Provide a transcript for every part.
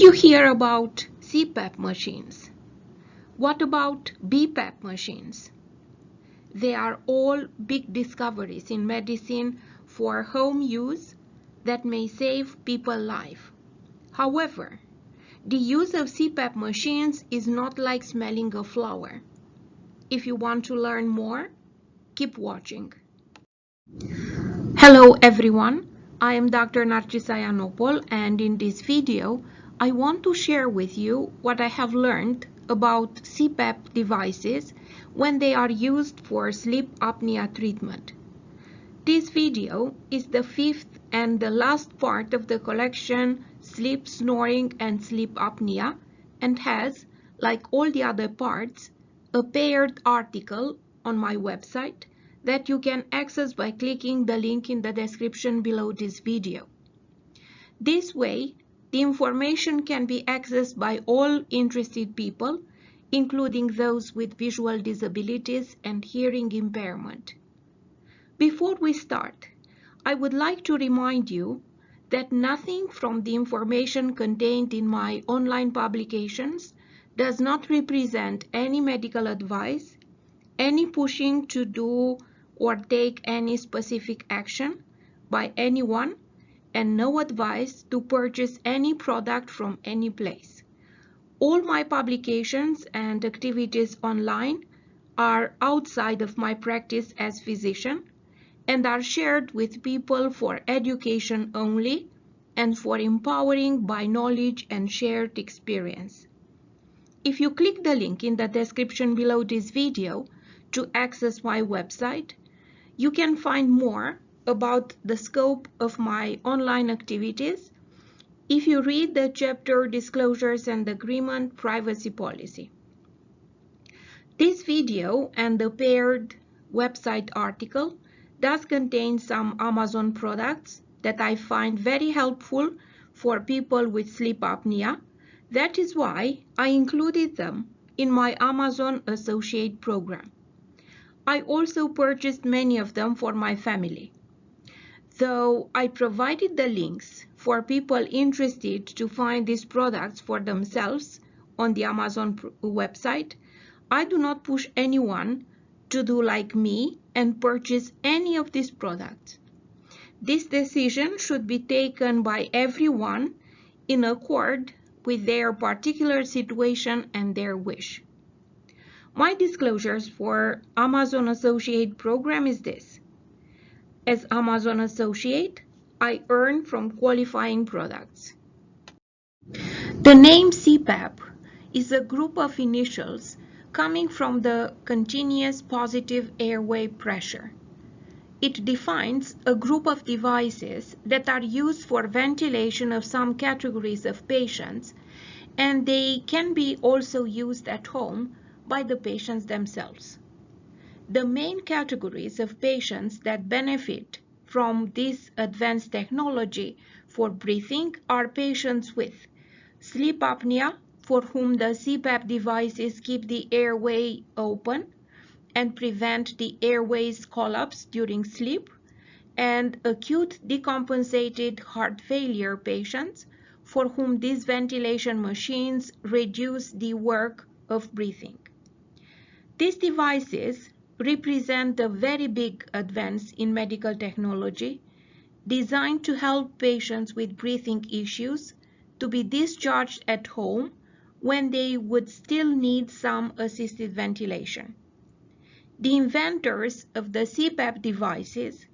Did you hear about CPAP machines? What about BiPAP machines? They are all big discoveries in medicine for home use that may save people's life. However, the use of CPAP machines is not like smelling a flower. If you want to learn more, keep watching. Hello everyone, I am Dr. Narcisa Ianopol, and in this video I want to share with you what I have learned about CPAP devices when they are used for sleep apnea treatment. This video is the fifth and the last part of the collection Sleep, Snoring and Sleep Apnea, and has, like all the other parts, a paired article on my website that you can access by clicking the link in the description below this video. This way, the information can be accessed by all interested people, including those with visual disabilities and hearing impairment. Before we start, I would like to remind you that nothing from the information contained in my online publications does not represent any medical advice, any pushing to do or take any specific action by anyone, and no advice to purchase any product from any place. All my publications and activities online are outside of my practice as physician and are shared with people for education only and for empowering by knowledge and shared experience. If you click the link in the description below this video to access my website, you can find more about the scope of my online activities if you read the chapter Disclosures and Agreement Privacy Policy. This video and the paired website article does contain some Amazon products that I find very helpful for people with sleep apnea. That is why I included them in my Amazon Associate program. I also purchased many of them for my family. Though I provided the links for people interested to find these products for themselves on the Amazon website, I do not push anyone to do like me and purchase any of these products. This decision should be taken by everyone in accord with their particular situation and their wish. My disclosures for Amazon Associate program is this. As Amazon Associate, I earn from qualifying products. The name CPAP is a group of initials coming from the continuous positive airway pressure. It defines a group of devices that are used for ventilation of some categories of patients, and they can be also used at home by the patients themselves. The main categories of patients that benefit from this advanced technology for breathing are patients with sleep apnea, for whom the CPAP devices keep the airway open and prevent the airways collapse during sleep, and acute decompensated heart failure patients for whom these ventilation machines reduce the work of breathing. These devices represent a very big advance in medical technology designed to help patients with breathing issues to be discharged at home when they would still need some assisted ventilation. The inventors of the CPAP devices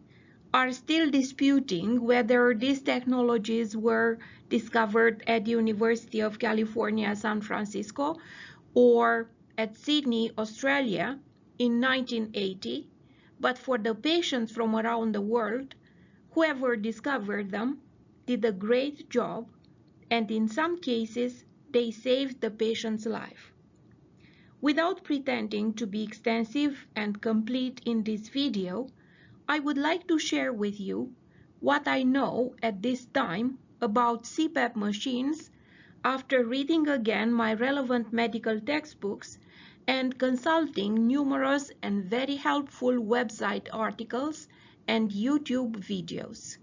are still disputing whether these technologies were discovered at the University of California, San Francisco, or at Sydney, Australia in 1980, but for the patients from around the world, whoever discovered them did a great job, and in some cases, they saved the patient's life. Without pretending to be extensive and complete in this video, I would like to share with you what I know at this time about CPAP machines after reading again my relevant medical textbooks and consulting numerous and very helpful website articles and YouTube videos.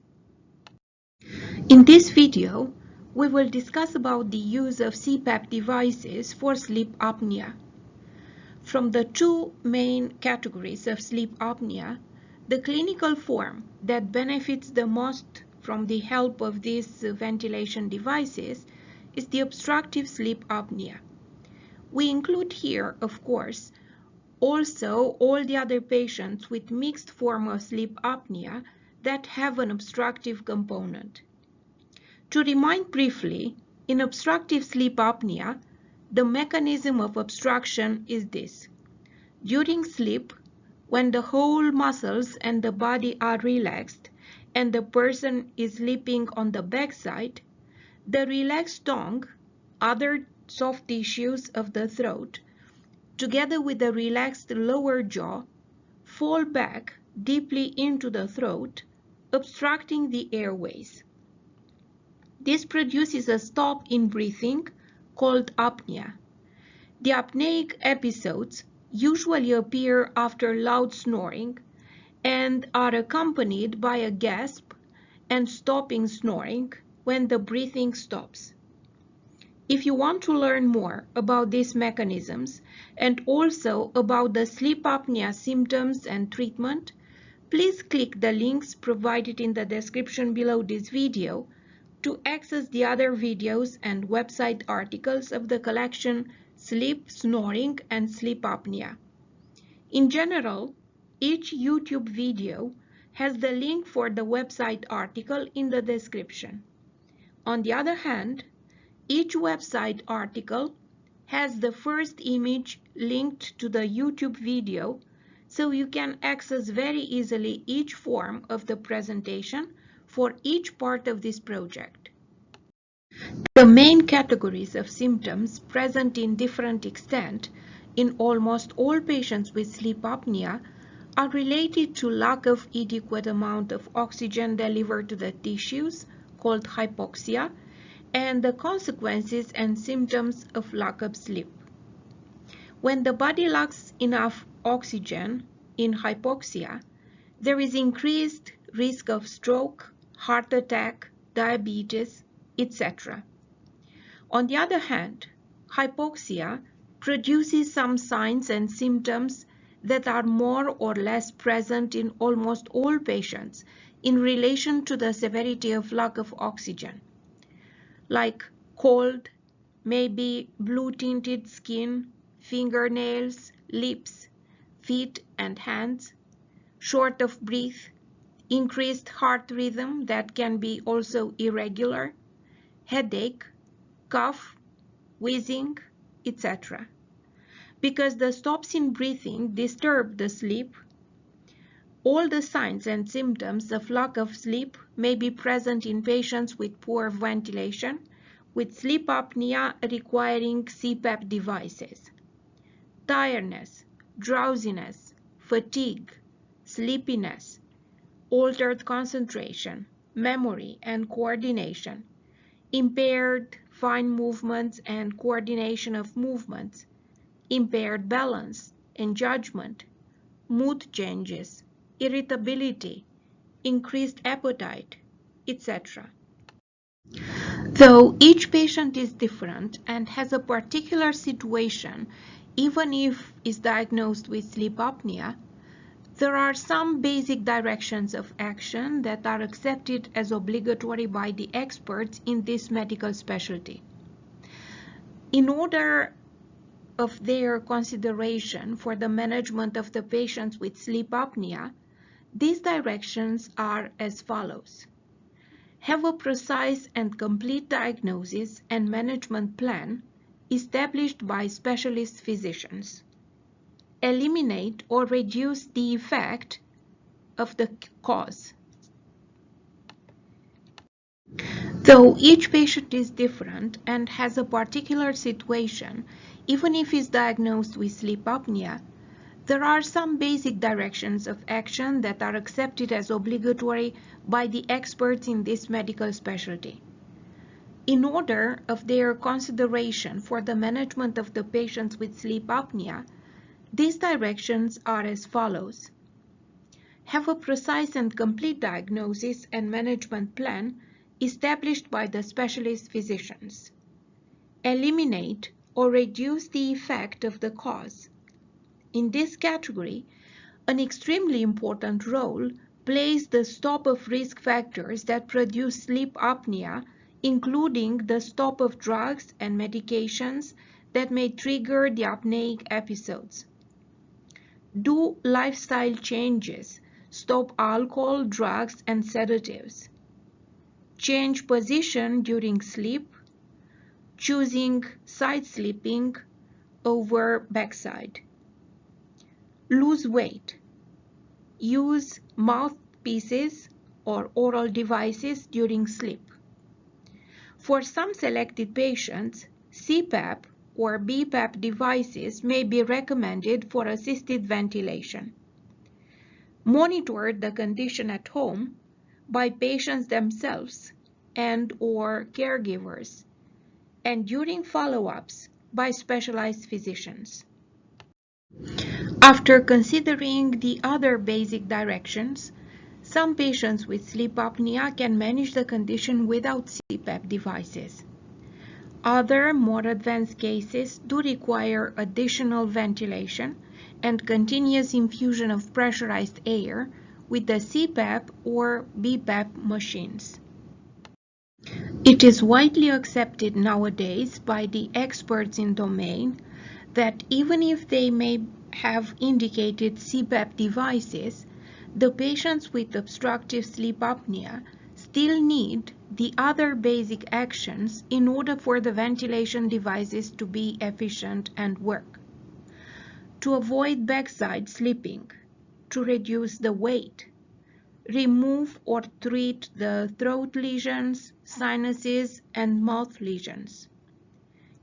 In this video, we will discuss about the use of CPAP devices for sleep apnea. From the two main categories of sleep apnea, the clinical form that benefits the most from the help of these ventilation devices is the obstructive sleep apnea. We include here, of course, also all the other patients with mixed form of sleep apnea that have an obstructive component. To remind briefly, in obstructive sleep apnea, the mechanism of obstruction is this. During sleep, when the whole muscles and the body are relaxed and the person is sleeping on the backside, the relaxed tongue, other soft tissues of the throat, together with the relaxed lower jaw, fall back deeply into the throat, obstructing the airways. This produces a stop in breathing called apnea. The apneic episodes usually appear after loud snoring and are accompanied by a gasp and stopping snoring when the breathing stops. If you want to learn more about these mechanisms and also about the sleep apnea symptoms and treatment, please click the links provided in the description below this video to access the other videos and website articles of the collection Sleep, Snoring and Sleep Apnea. In general, each YouTube video has the link for the website article in the description. On the other hand, each website article has the first image linked to the YouTube video, so you can access very easily each form of the presentation for each part of this project. The main categories of symptoms present in different extent in almost all patients with sleep apnea are related to lack of adequate amount of oxygen delivered to the tissues, called hypoxia, and the consequences and symptoms of lack of sleep. When the body lacks enough oxygen in hypoxia, there is increased risk of stroke, heart attack, diabetes, etc. On the other hand, hypoxia produces some signs and symptoms that are more or less present in almost all patients in relation to the severity of lack of oxygen, like cold, maybe blue-tinted skin, fingernails, lips, feet and hands, short of breath, increased heart rhythm that can be also irregular, headache, cough, wheezing, etc. Because the stops in breathing disturb the sleep, all the signs and symptoms of lack of sleep may be present in patients with poor ventilation, with sleep apnea requiring CPAP devices. Tiredness, drowsiness, fatigue, sleepiness, altered concentration, memory and coordination, impaired fine movements and coordination of movements, impaired balance and judgment, mood changes, irritability, increased appetite, etc. Though each patient is different and has a particular situation, even if is diagnosed with sleep apnea, there are some basic directions of action that are accepted as obligatory by the experts in this medical specialty. In order of their consideration for the management of the patients with sleep apnea, these directions are as follows. Have a precise and complete diagnosis and management plan established by specialist physicians. Eliminate or reduce the effect of the cause. Though each patient is different and has a particular situation, even if is diagnosed with sleep apnea, there are some basic directions of action that are accepted as obligatory by the experts in this medical specialty. In order of their consideration for the management of the patients with sleep apnea, these directions are as follows. Have a precise and complete diagnosis and management plan established by the specialist physicians. Eliminate or reduce the effect of the cause. In this category, an extremely important role plays the stop of risk factors that produce sleep apnea, including the stop of drugs and medications that may trigger the apneic episodes. Do lifestyle changes. Stop alcohol, drugs, and sedatives. Change position during sleep, choosing side sleeping over backside. Lose weight. Use mouthpieces or oral devices during sleep. For some selected patients, CPAP or BiPAP devices may be recommended for assisted ventilation. Monitor the condition at home by patients themselves and/or caregivers, and during follow-ups by specialized physicians. After considering the other basic directions, some patients with sleep apnea can manage the condition without CPAP devices. Other, more advanced cases do require additional ventilation and continuous infusion of pressurized air with the CPAP or BiPAP machines. It is widely accepted nowadays by the experts in domain that even if they may have indicated CPAP devices, the patients with obstructive sleep apnea still need the other basic actions in order for the ventilation devices to be efficient and work. To avoid backside sleeping, to reduce the weight, remove or treat the throat lesions, sinuses, and mouth lesions.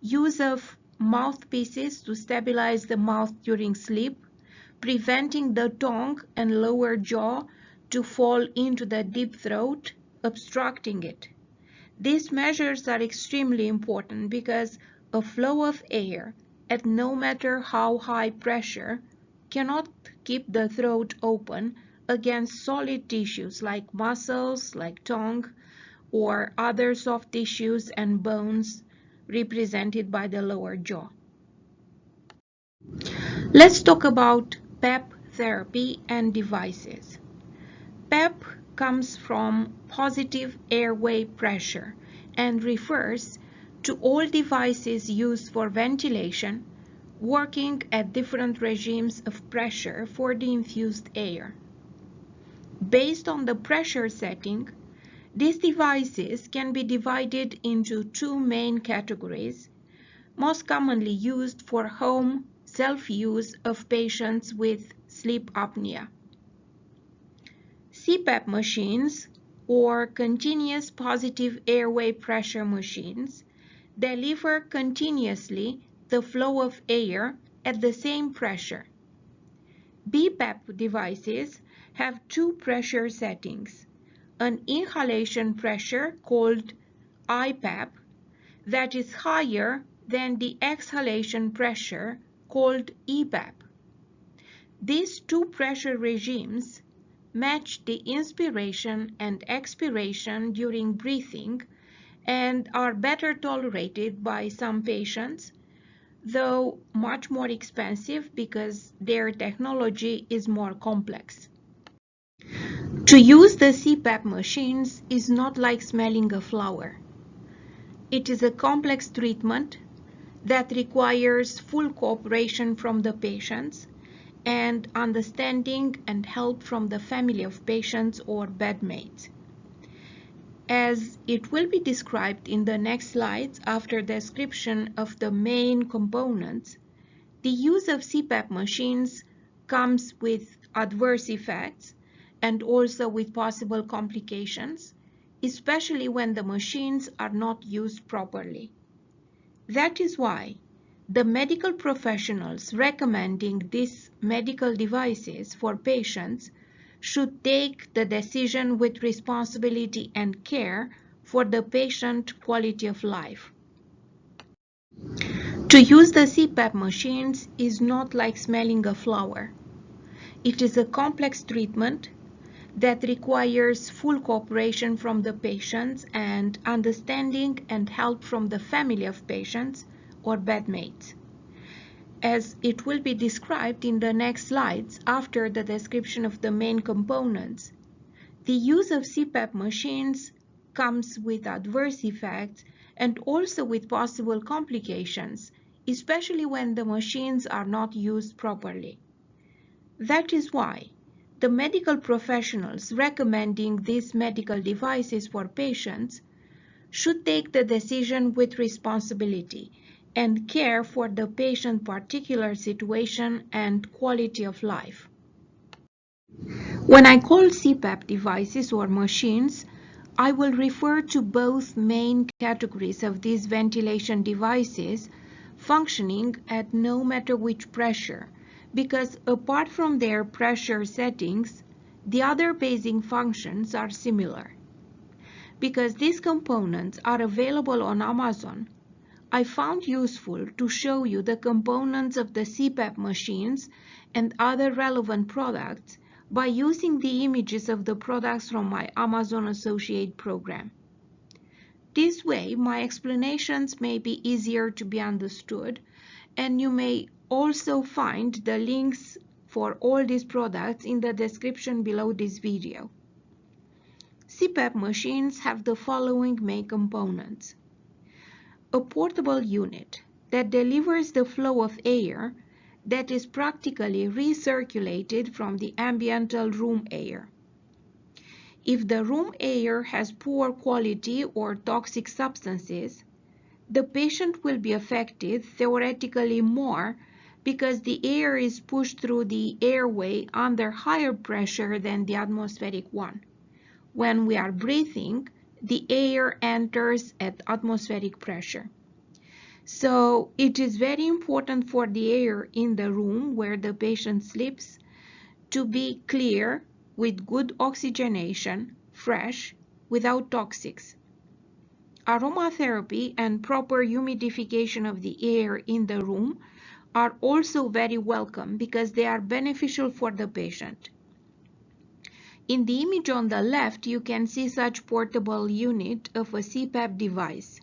Use of mouthpieces to stabilize the mouth during sleep, preventing the tongue and lower jaw to fall into the deep throat, obstructing it. These measures are extremely important because a flow of air at no matter how high pressure cannot keep the throat open against solid tissues like muscles, like tongue, or other soft tissues and bones represented by the lower jaw. Let's talk about PAP therapy and devices. PAP comes from positive airway pressure and refers to all devices used for ventilation working at different regimes of pressure for the infused air. Based on the pressure setting, these devices can be divided into two main categories, most commonly used for home self-use of patients with sleep apnea. CPAP machines, or continuous positive airway pressure machines, deliver continuously the flow of air at the same pressure. BiPAP devices have two pressure settings, an inhalation pressure called IPAP that is higher than the exhalation pressure called EPAP. These two pressure regimes match the inspiration and expiration during breathing and are better tolerated by some patients, though much more expensive because their technology is more complex. To use the CPAP machines is not like smelling a flower. It is a complex treatment that requires full cooperation from the patients and understanding and help from the family of patients or bedmates. As it will be described in the next slides after description of the main components, the use of CPAP machines comes with adverse effects and also with possible complications, especially when the machines are not used properly. That is why the medical professionals recommending these medical devices for patients should take the decision with responsibility and care for the patient quality of life. To use the CPAP machines is not like smelling a flower. It is a complex treatment that requires full cooperation from the patients and understanding and help from the family of patients or bedmates. As it will be described in the next slides after the description of the main components, the use of CPAP machines comes with adverse effects and also with possible complications, especially when the machines are not used properly. That is why the medical professionals recommending these medical devices for patients should take the decision with responsibility and care for the patient's particular situation and quality of life. When I call CPAP devices or machines, I will refer to both main categories of these ventilation devices functioning at no matter which pressure, because apart from their pressure settings, the other basic functions are similar. Because these components are available on Amazon, I found useful to show you the components of the CPAP machines and other relevant products by using the images of the products from my Amazon Associate program. This way, my explanations may be easier to be understood, and you may also find the links for all these products in the description below this video. CPAP machines have the following main components: a portable unit that delivers the flow of air that is practically recirculated from the ambiental room air. If the room air has poor quality or toxic substances, the patient will be affected theoretically more because the air is pushed through the airway under higher pressure than the atmospheric one. When we are breathing, the air enters at atmospheric pressure. So it is very important for the air in the room where the patient sleeps to be clear, with good oxygenation, fresh, without toxics. Aromatherapy and proper humidification of the air in the room are also very welcome because they are beneficial for the patient. In the image on the left, you can see such portable unit of a CPAP device.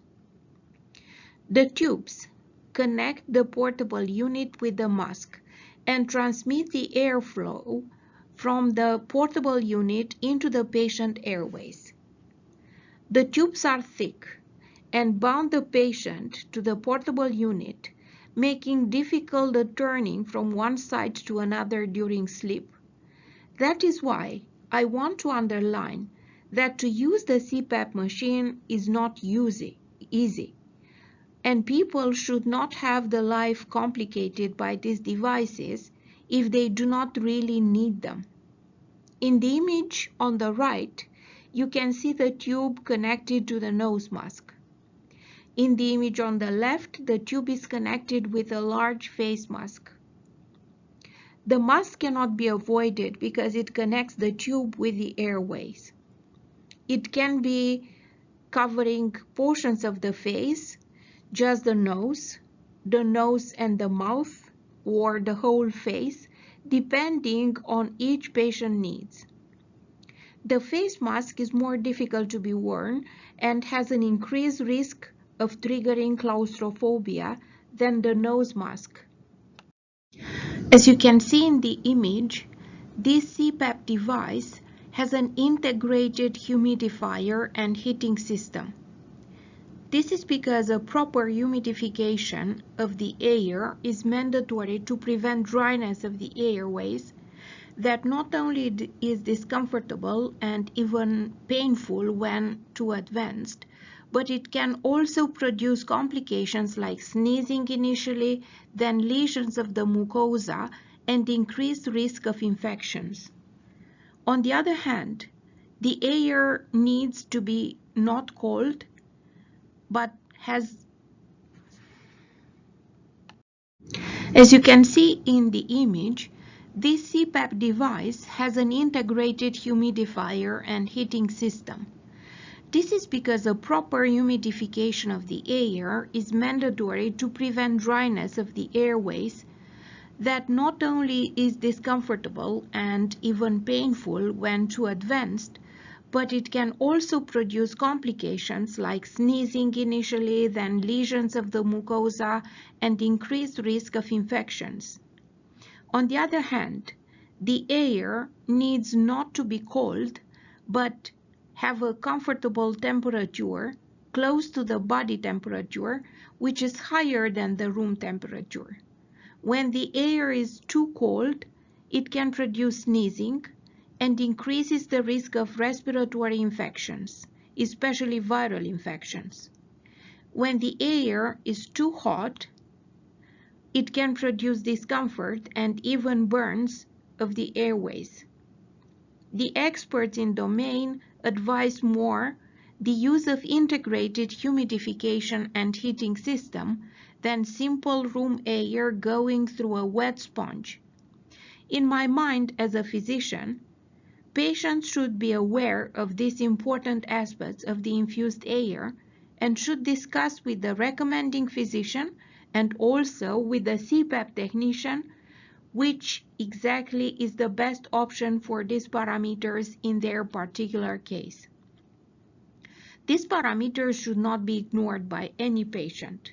The tubes connect the portable unit with the mask and transmit the airflow from the portable unit into the patient airways. The tubes are thick and bound the patient to the portable unit, making difficult the turning from one side to another during sleep. That is why I want to underline that to use the CPAP machine is not easy, and people should not have the life complicated by these devices if they do not really need them. In the image on the right, you can see the tube connected to the nose mask. In the image on the left, the tube is connected with a large face mask. The mask cannot be avoided because it connects the tube with the airways. It can be covering portions of the face, just the nose and the mouth, or the whole face, depending on each patient needs. The face mask is more difficult to be worn and has an increased risk of triggering claustrophobia than the nose mask. As you can see in the image, this CPAP device has an integrated humidifier and heating system. This is because a proper humidification of the air is mandatory to prevent dryness of the airways that not only is discomfortable and even painful when too advanced, but it can also produce complications like sneezing initially, then lesions of the mucosa, and increased risk of infections. On the other hand, the air needs to be not cold, but as you can see in the image, this CPAP device has an integrated humidifier and heating system. This is because a proper humidification of the air is mandatory to prevent dryness of the airways that not only is discomfortable and even painful when too advanced, but it can also produce complications like sneezing initially, then lesions of the mucosa, and increased risk of infections. On the other hand, the air needs not to be cold, but have a comfortable temperature close to the body temperature, which is higher than the room temperature. When the air is too cold, it can produce sneezing and increases the risk of respiratory infections, especially viral infections. When the air is too hot, it can produce discomfort and even burns of the airways. The experts in domain advise more the use of integrated humidification and heating system than simple room air going through a wet sponge. In my mind as a physician, patients should be aware of these important aspects of the infused air and should discuss with the recommending physician and also with the CPAP technician which exactly is the best option for these parameters in their particular case. These parameters should not be ignored by any patient.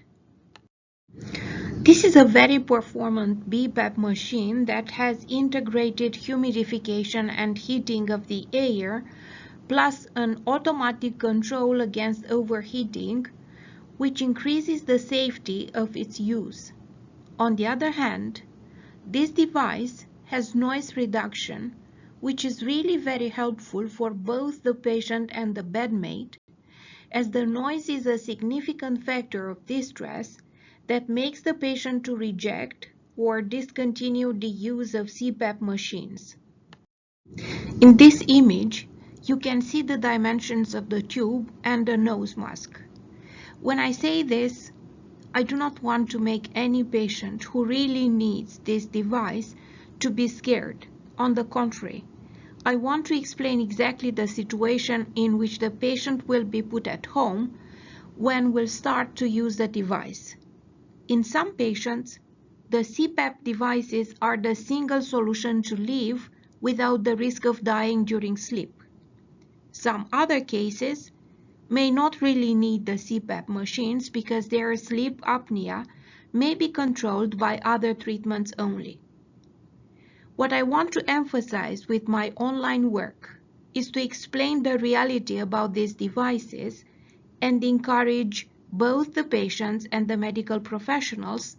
This is a very performant BiPAP machine that has integrated humidification and heating of the air, plus an automatic control against overheating, which increases the safety of its use. On the other hand, this device has noise reduction, which is really very helpful for both the patient and the bedmate, as the noise is a significant factor of distress that makes the patient to reject or discontinue the use of CPAP machines. In this image, you can see the dimensions of the tube and the nose mask. When I say this, I do not want to make any patient who really needs this device to be scared. On the contrary, I want to explain exactly the situation in which the patient will be put at home when we'll start to use the device. In some patients, the CPAP devices are the single solution to live without the risk of dying during sleep. Some other cases may not really need the CPAP machines because their sleep apnea may be controlled by other treatments only. What I want to emphasize with my online work is to explain the reality about these devices and encourage both the patients and the medical professionals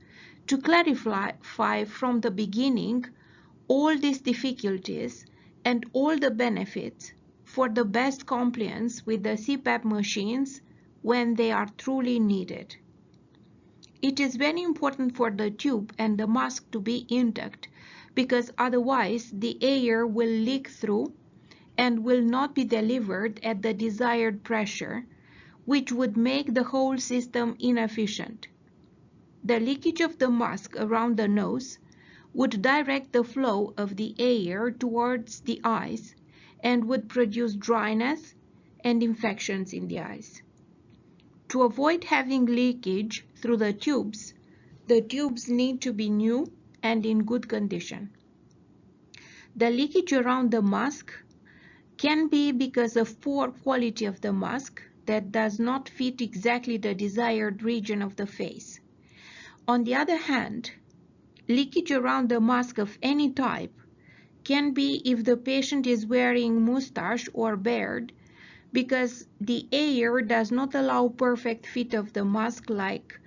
to clarify from the beginning all these difficulties and all the benefits for the best compliance with the CPAP machines when they are truly needed. It is very important for the tube and the mask to be intact because otherwise the air will leak through and will not be delivered at the desired pressure, which would make the whole system inefficient. The leakage of the mask around the nose would direct the flow of the air towards the eyes and would produce dryness and infections in the eyes. To avoid having leakage through the tubes need to be new and in good condition. The leakage around the mask can be because of poor quality of the mask that does not fit exactly the desired region of the face. On the other hand, leakage around the mask of any type can be if the patient is wearing mustache or beard because the air does not allow perfect fit of the mask like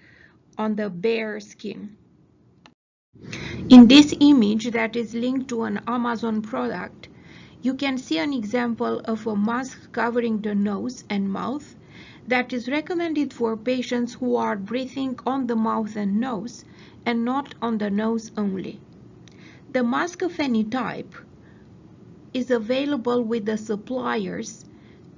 on the bare skin. In this image that is linked to an Amazon product, you can see an example of a mask covering the nose and mouth that is recommended for patients who are breathing on the mouth and nose and not on the nose only. The mask of any type is available with the suppliers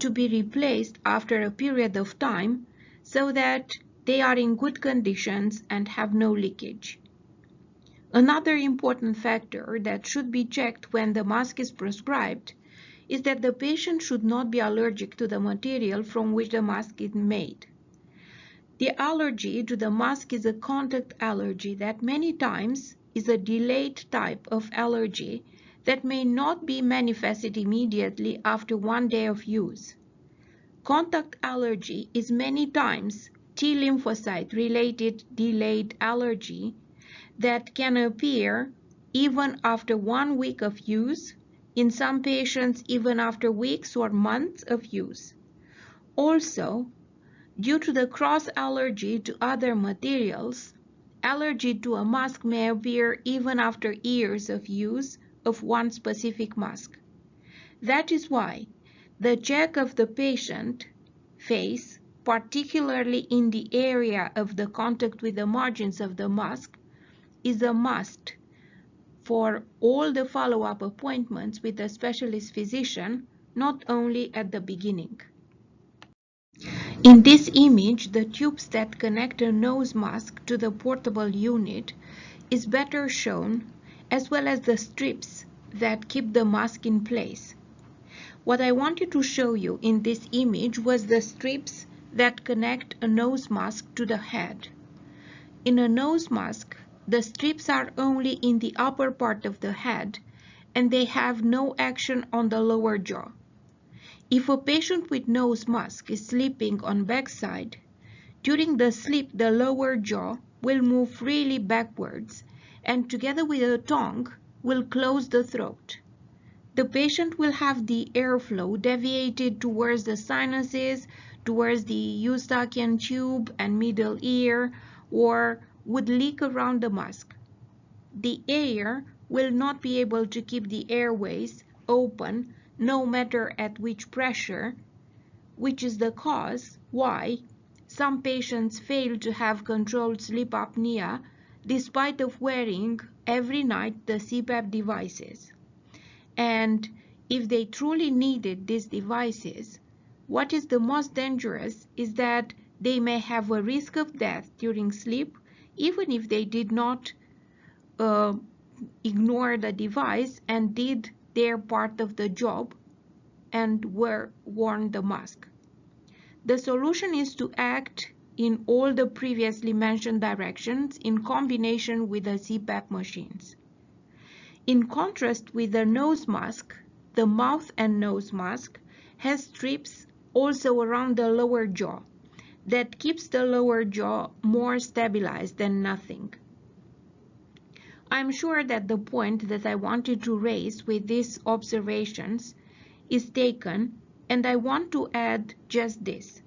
to be replaced after a period of time so that they are in good conditions and have no leakage. Another important factor that should be checked when the mask is prescribed is that the patient should not be allergic to the material from which the mask is made. The allergy to the mask is a contact allergy that many times is a delayed type of allergy that may not be manifested immediately after 1 day of use. Contact allergy is many times T lymphocyte related delayed allergy that can appear even after 1 week of use, in some patients even after weeks or months of use. Also, due to the cross-allergy to other materials, allergy to a mask may appear even after years of use of one specific mask. That is why the check of the patient face, particularly in the area of the contact with the margins of the mask, is a must for all the follow-up appointments with a specialist physician, not only at the beginning. In this image, the tubes that connect a nose mask to the portable unit is better shown, as well as the strips that keep the mask in place. What I wanted to show you in this image was the strips that connect a nose mask to the head. In a nose mask, the strips are only in the upper part of the head and they have no action on the lower jaw. If a patient with nose mask is sleeping on backside, during the sleep the lower jaw will move freely backwards and together with the tongue will close the throat. The patient will have the airflow deviated towards the sinuses, towards the Eustachian tube and middle ear, or would leak around the mask. The air will not be able to keep the airways open no matter at which pressure, which is the cause why some patients fail to have controlled sleep apnea despite of wearing every night the CPAP devices. And if they truly needed these devices, what is the most dangerous is that they may have a risk of death during sleep even if they did not ignore the device and did their part of the job and worn the mask. The solution is to act in all the previously mentioned directions in combination with the CPAP machines. In contrast with the nose mask, the mouth and nose mask has strips also around the lower jaw that keeps the lower jaw more stabilized than nothing. I'm sure that the point that I wanted to raise with these observations is taken, and I want to add just this.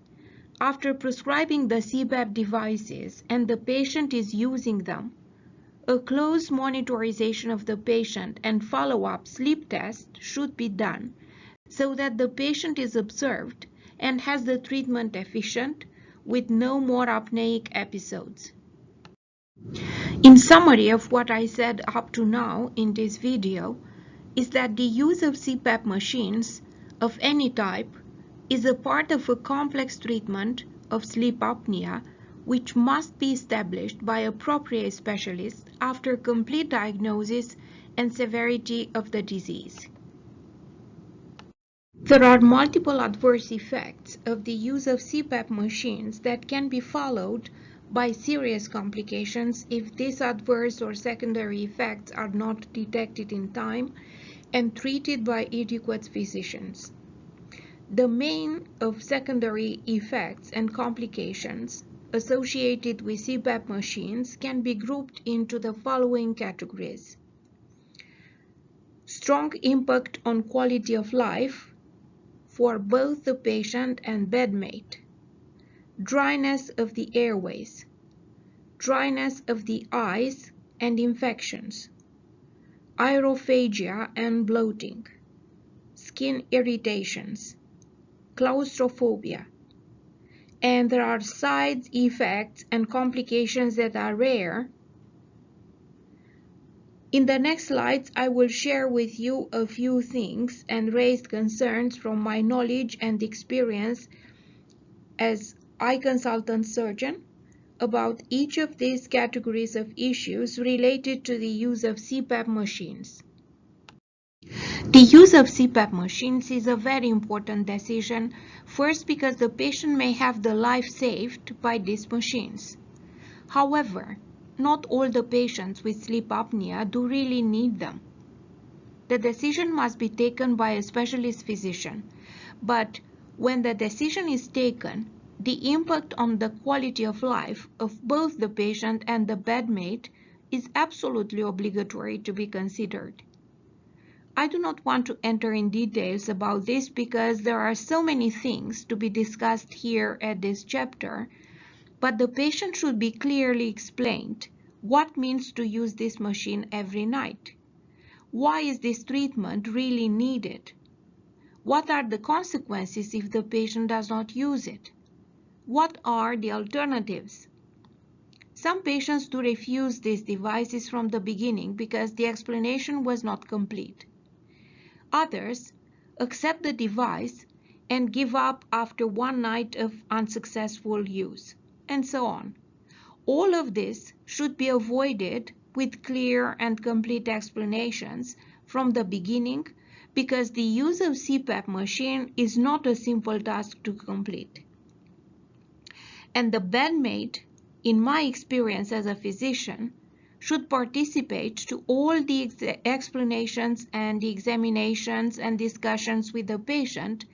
After prescribing the CPAP devices and the patient is using them, a close monitorization of the patient and follow-up sleep test should be done so that the patient is observed and has the treatment efficient with no more apneic episodes. In summary of what I said up to now in this video is that the use of CPAP machines of any type is a part of a complex treatment of sleep apnea which must be established by appropriate specialists after complete diagnosis and severity of the disease. There are multiple adverse effects of the use of CPAP machines that can be followed by serious complications if these adverse or secondary effects are not detected in time and treated by adequate physicians. The main of secondary effects and complications associated with CPAP machines can be grouped into the following categories: strong impact on quality of life for both the patient and bedmate, dryness of the airways, dryness of the eyes and infections, aerophagia and bloating, skin irritations, claustrophobia, and there are side effects and complications that are rare. In the next slides, I will share with you a few things and raise concerns from my knowledge and experience as eye consultant surgeon about each of these categories of issues related to the use of CPAP machines. The use of CPAP machines is a very important decision, first because the patient may have the life saved by these machines. However, not all the patients with sleep apnea do really need them. The decision must be taken by a specialist physician, but when the decision is taken, the impact on the quality of life of both the patient and the bedmate is absolutely obligatory to be considered. I do not want to enter in details about this because there are so many things to be discussed here at this chapter, but the patient should be clearly explained what means to use this machine every night. Why is this treatment really needed? What are the consequences if the patient does not use it? What are the alternatives? Some patients do refuse these devices from the beginning because the explanation was not complete. Others accept the device and give up after one night of unsuccessful use, and so on. All of this should be avoided with clear and complete explanations from the beginning, because the use of CPAP machine is not a simple task to complete. And the bedmate, in my experience as a physician, should participate to all the explanations and the examinations and discussions with the patient,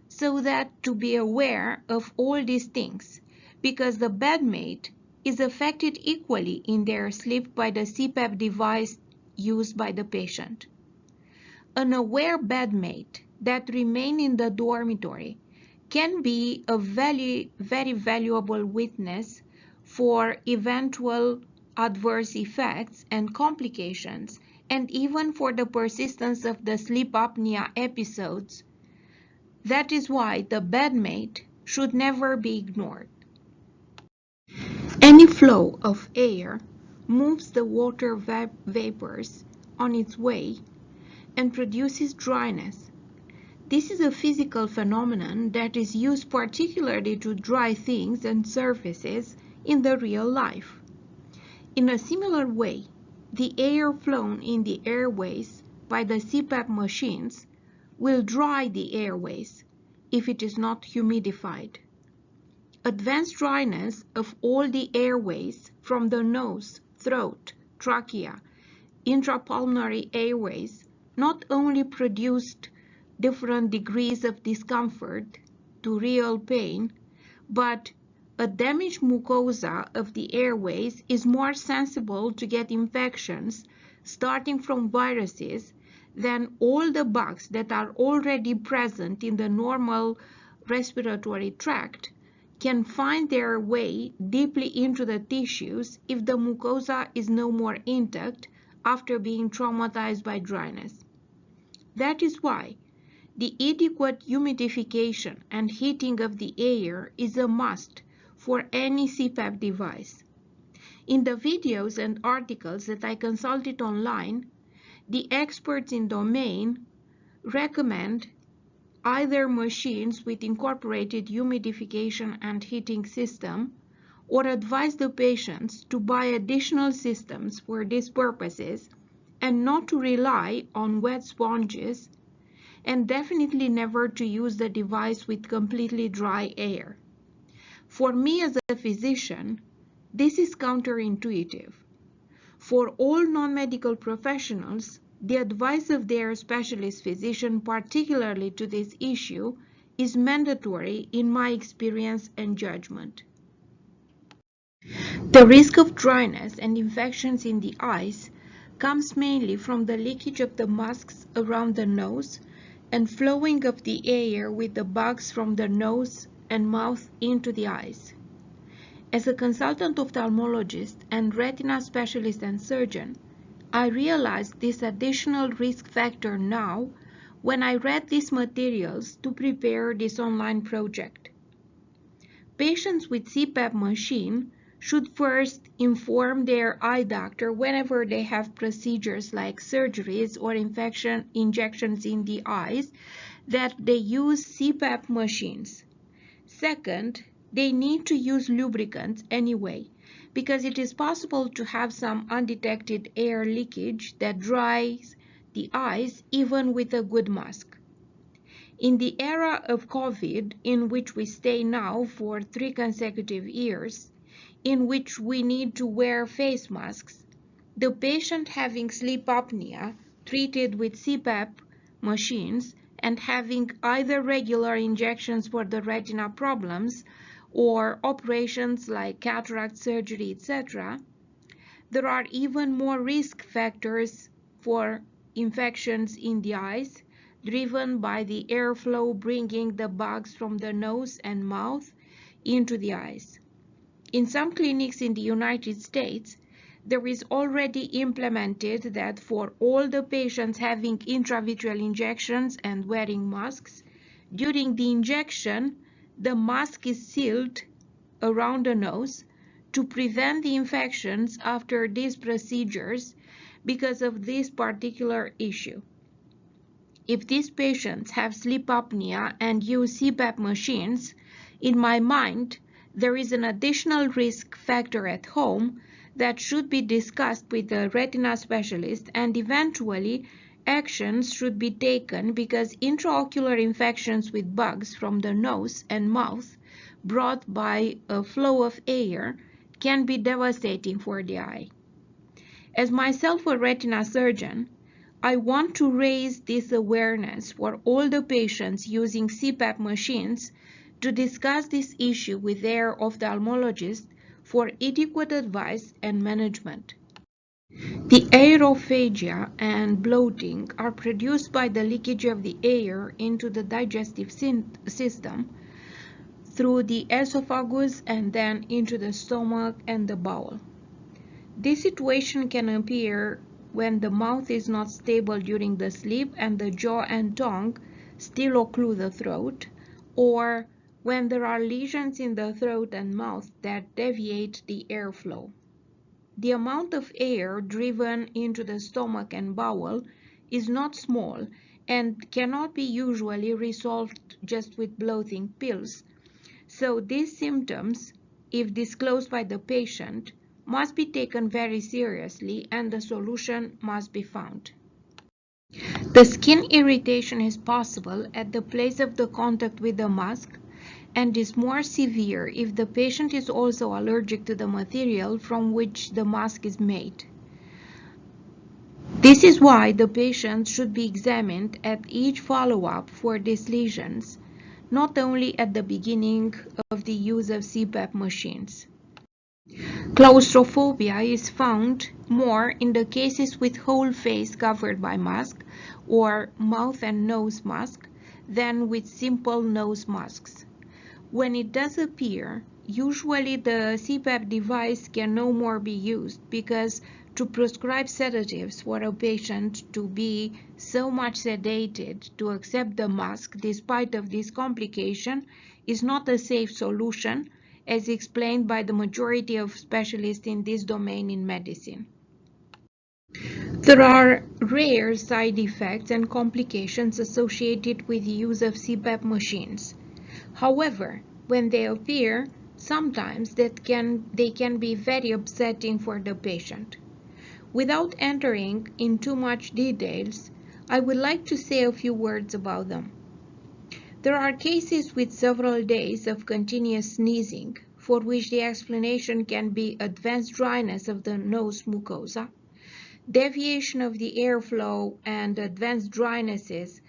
so that to be aware of all these things, because the bedmate is affected equally in their sleep by the CPAP device used by the patient. An aware bedmate that remains in the dormitory can be a very valuable witness for eventual adverse effects and complications, and even for the persistence of the sleep apnea episodes. That is why the bedmate should never be ignored. Any flow of air moves the water vapors on its way and produces dryness. This is a physical phenomenon that is used particularly to dry things and surfaces in the real life. In a similar way, the air flown in the airways by the CPAP machines will dry the airways if it is not humidified. Advanced dryness of all the airways from the nose, throat, trachea, intrapulmonary airways not only produced different degrees of discomfort to real pain, but a damaged mucosa of the airways is more sensible to get infections starting from viruses than all the bugs that are already present in the normal respiratory tract can find their way deeply into the tissues if the mucosa is no more intact after being traumatized by dryness. That is why the adequate humidification and heating of the air is a must for any CPAP device. In the videos and articles that I consulted online, the experts in domain recommend either machines with incorporated humidification and heating system, or advise the patients to buy additional systems for these purposes and not to rely on wet sponges, and definitely never to use the device with completely dry air. For me as a physician, this is counterintuitive. For all non-medical professionals, the advice of their specialist physician, particularly to this issue, is mandatory in my experience and judgment. The risk of dryness and infections in the eyes comes mainly from the leakage of the masks around the nose and flowing of the air with the bugs from the nose and mouth into the eyes. As a consultant ophthalmologist and retina specialist and surgeon, I realized this additional risk factor now when I read these materials to prepare this online project. Patients with CPAP machine should first inform their eye doctor whenever they have procedures like surgeries or injections in the eyes that they use CPAP machines. Second, they need to use lubricants anyway, because it is possible to have some undetected air leakage that dries the eyes even with a good mask. In the era of COVID, in which we stay now for 3 consecutive years, in which we need to wear face masks, the patient having sleep apnea treated with CPAP machines and having either regular injections for the retina problems or operations like cataract surgery, etc., there are even more risk factors for infections in the eyes, driven by the airflow bringing the bugs from the nose and mouth into the eyes. In some clinics in the United States, there is already implemented that for all the patients having intravitreal injections and wearing masks, during the injection, the mask is sealed around the nose to prevent the infections after these procedures because of this particular issue. If these patients have sleep apnea and use CPAP machines, in my mind, there is an additional risk factor at home that should be discussed with the retina specialist, and eventually actions should be taken because intraocular infections with bugs from the nose and mouth brought by a flow of air can be devastating for the eye. As myself a retina surgeon, I want to raise this awareness for all the patients using CPAP machines to discuss this issue with their ophthalmologist for adequate advice and management. The aerophagia and bloating are produced by the leakage of the air into the digestive system through the esophagus and then into the stomach and the bowel. This situation can appear when the mouth is not stable during the sleep and the jaw and tongue still occlude the throat, or when there are lesions in the throat and mouth that deviate the airflow. The amount of air driven into the stomach and bowel is not small and cannot be usually resolved just with bloating pills. So these symptoms, if disclosed by the patient, must be taken very seriously and the solution must be found. The skin irritation is possible at the place of the contact with the mask and is more severe if the patient is also allergic to the material from which the mask is made. This is why the patient should be examined at each follow-up for these lesions, not only at the beginning of the use of CPAP machines. Claustrophobia is found more in the cases with whole face covered by mask or mouth and nose mask than with simple nose masks. When it does appear, usually the CPAP device can no more be used because to prescribe sedatives for a patient to be so much sedated to accept the mask despite of this complication is not a safe solution, as explained by the majority of specialists in this domain in medicine. There are rare side effects and complications associated with the use of CPAP machines. However, when they appear, sometimes they can be very upsetting for the patient. Without entering in too much details, I would like to say a few words about them. There are cases with several days of continuous sneezing, for which the explanation can be advanced dryness of the nose mucosa, deviation of the airflow and advanced drynesses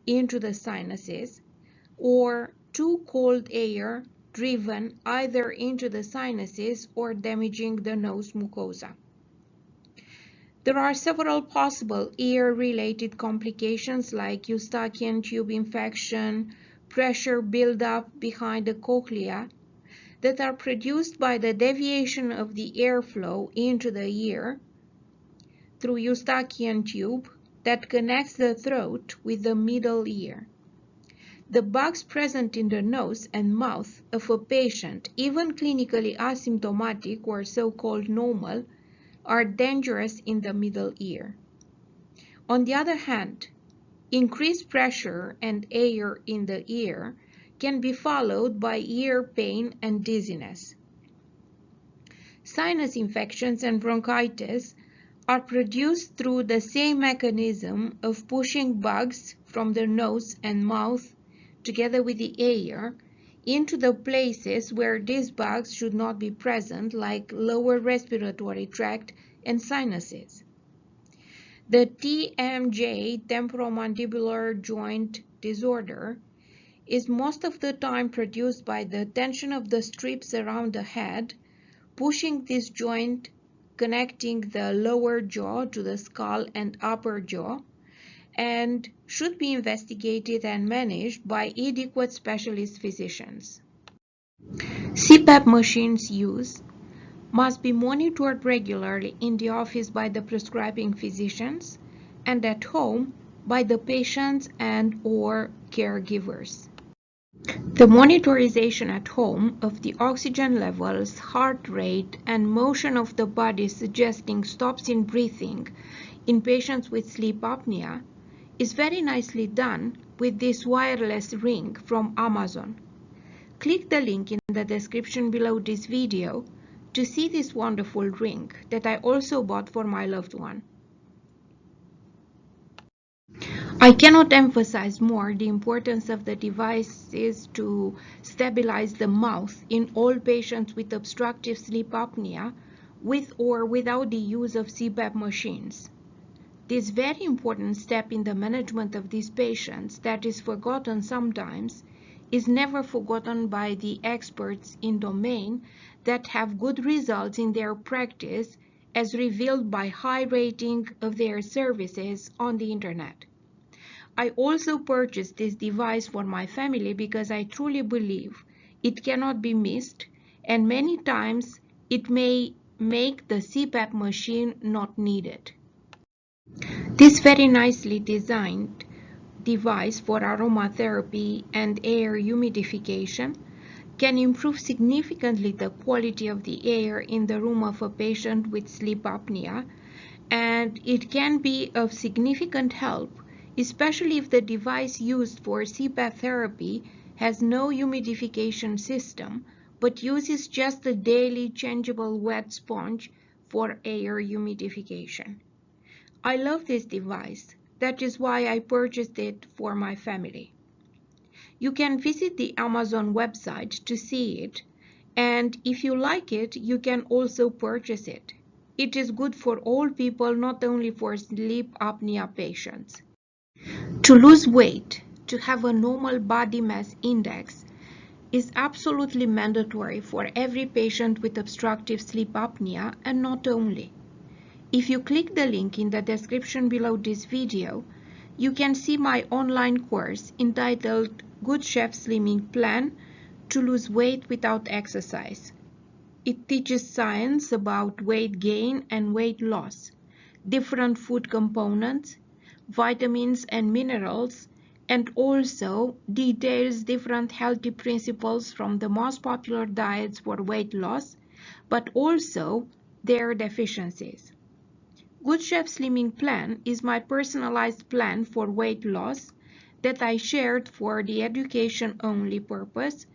into the sinuses, or too cold air driven either into the sinuses or damaging the nose mucosa. There are several possible ear-related complications like Eustachian tube infection, pressure buildup behind the cochlea that are produced by the deviation of the airflow into the ear through Eustachian tube that connects the throat with the middle ear. The bugs present in the nose and mouth of a patient, even clinically asymptomatic or so-called normal, are dangerous in the middle ear. On the other hand, increased pressure and air in the ear can be followed by ear pain and dizziness. Sinus infections and bronchitis are produced through the same mechanism of pushing bugs from the nose and mouth together with the air into the places where these bugs should not be present, like lower respiratory tract and sinuses. The TMJ, temporomandibular joint disorder, is most of the time produced by the tension of the strips around the head, pushing this joint connecting the lower jaw to the skull and upper jaw, and should be investigated and managed by adequate specialist physicians. CPAP machines use must be monitored regularly in the office by the prescribing physicians and at home by the patients and/or caregivers. The monitorization at home of the oxygen levels, heart rate, and motion of the body suggesting stops in breathing in patients with sleep apnea is very nicely done with this wireless ring from Amazon. Click the link in the description below this video to see this wonderful ring that I also bought for my loved one. I cannot emphasize more the importance of the devices to stabilize the mouth in all patients with obstructive sleep apnea with or without the use of CPAP machines. This very important step in the management of these patients that is forgotten sometimes is never forgotten by the experts in domain that have good results in their practice as revealed by high rating of their services on the internet. I also purchased this device for my family because I truly believe it cannot be missed, and many times it may make the CPAP machine not needed. This very nicely designed device for aromatherapy and air humidification can improve significantly the quality of the air in the room of a patient with sleep apnea, and it can be of significant help, especially if the device used for CPAP therapy has no humidification system but uses just a daily changeable wet sponge for air humidification. I love this device. That is why I purchased it for my family. You can visit the Amazon website to see it, and if you like it, you can also purchase it. It is good for all people, not only for sleep apnea patients. To lose weight, to have a normal body mass index, is absolutely mandatory for every patient with obstructive sleep apnea, and not only. If you click the link in the description below this video, you can see my online course entitled Good Chef Slimming Plan to Lose Weight Without Exercise. It teaches science about weight gain and weight loss, different food components, vitamins and minerals, and also details different healthy principles from the most popular diets for weight loss, but also their deficiencies. Good Chef Slimming Plan is my personalized plan for weight loss that I shared for the education only purpose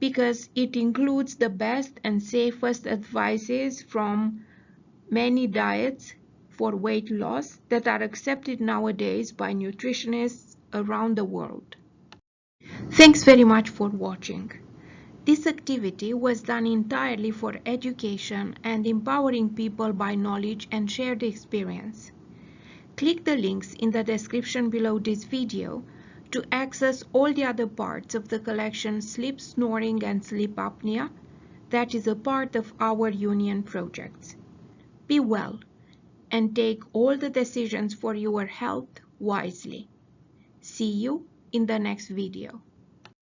because it includes the best and safest advices from many diets for weight loss that are accepted nowadays by nutritionists around the world. Thanks very much for watching. This activity was done entirely for education and empowering people by knowledge and shared experience. Click the links in the description below this video to access all the other parts of the collection Sleep, Snoring and Sleep Apnea that is a part of our union projects. Be well and take all the decisions for your health wisely. See you in the next video.